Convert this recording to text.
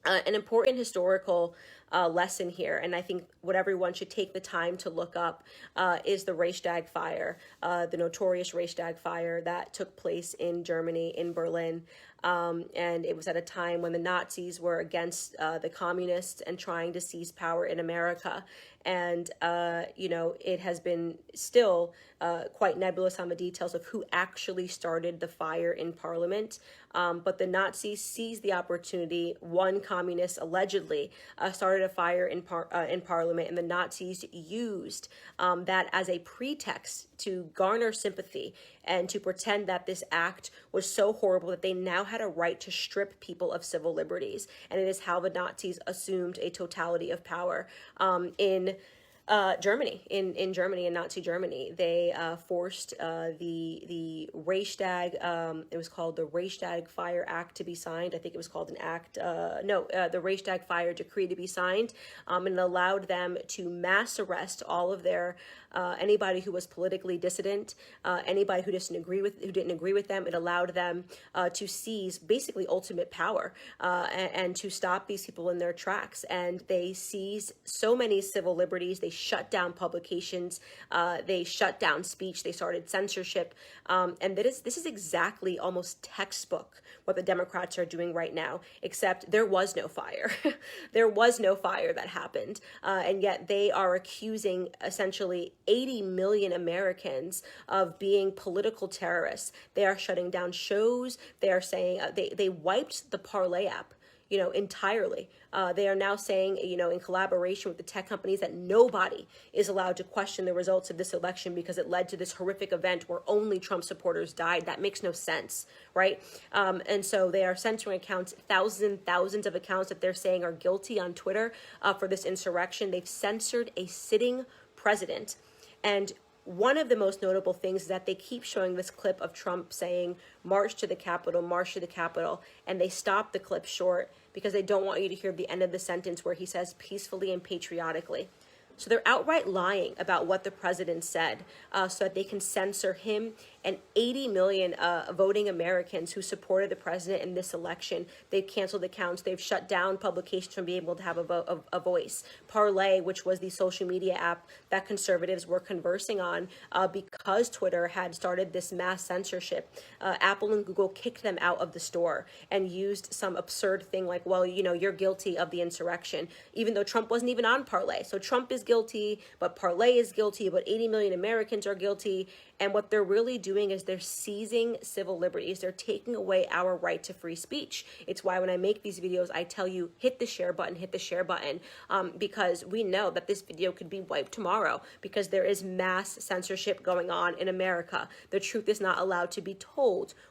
an important historical lesson here, and I think what everyone should take the time to look up is the Reichstag fire, the notorious Reichstag fire that took place in Germany, in Berlin. And it was at a time when the Nazis were against the communists and trying to seize power in America. And, it has been still quite nebulous on the details of who actually started the fire in Parliament. But the Nazis seized the opportunity. One communist allegedly started a fire in Parliament, and the Nazis used that as a pretext to garner sympathy and to pretend that this act was so horrible that they now had a right to strip people of civil liberties. And it is how the Nazis assumed a totality of power in Germany, in Germany, in Nazi Germany. They forced the Reichstag, it was called the Reichstag Fire Act to be signed. I think it was called an act, the Reichstag Fire Decree to be signed, and it allowed them to mass arrest all of their anybody who was politically dissident, anybody who didn't agree with them. It allowed them to seize basically ultimate power and to stop these people in their tracks. And they seized so many civil liberties. They shut down publications. They shut down speech. They started censorship. And this is exactly almost textbook what the Democrats are doing right now, except there was no fire. There was no fire that happened. And yet they are accusing essentially 80 million Americans of being political terrorists. They are shutting down shows. They are saying they wiped the Parlay app, entirely. They are now saying, in collaboration with the tech companies, that nobody is allowed to question the results of this election because it led to this horrific event where only Trump supporters died. That makes no sense, right? And so they are censoring accounts, thousands of accounts that they're saying are guilty on Twitter for this insurrection. They've censored a sitting president. And one of the most notable things is that they keep showing this clip of Trump saying, march to the Capitol, and they stop the clip short because they don't want you to hear the end of the sentence where he says peacefully and patriotically. So they're outright lying about what the president said so that they can censor him and 80 million voting Americans who supported the president in this election. They've canceled accounts. They've shut down publications from being able to have a voice. Parlay, which was the social media app that conservatives were conversing on because Twitter had started this mass censorship. Apple and Google kicked them out of the store and used some absurd thing like, well, you're guilty of the insurrection, even though Trump wasn't even on Parlay. So Trump is guilty, but Parlay is guilty, but 80 million Americans are guilty. And what they're really doing is they're seizing civil liberties. They're taking away our right to free speech. It's why when I make these videos, I tell you, hit the share button, because we know that this video could be wiped tomorrow because there is mass censorship going on in America. The truth is not allowed to be told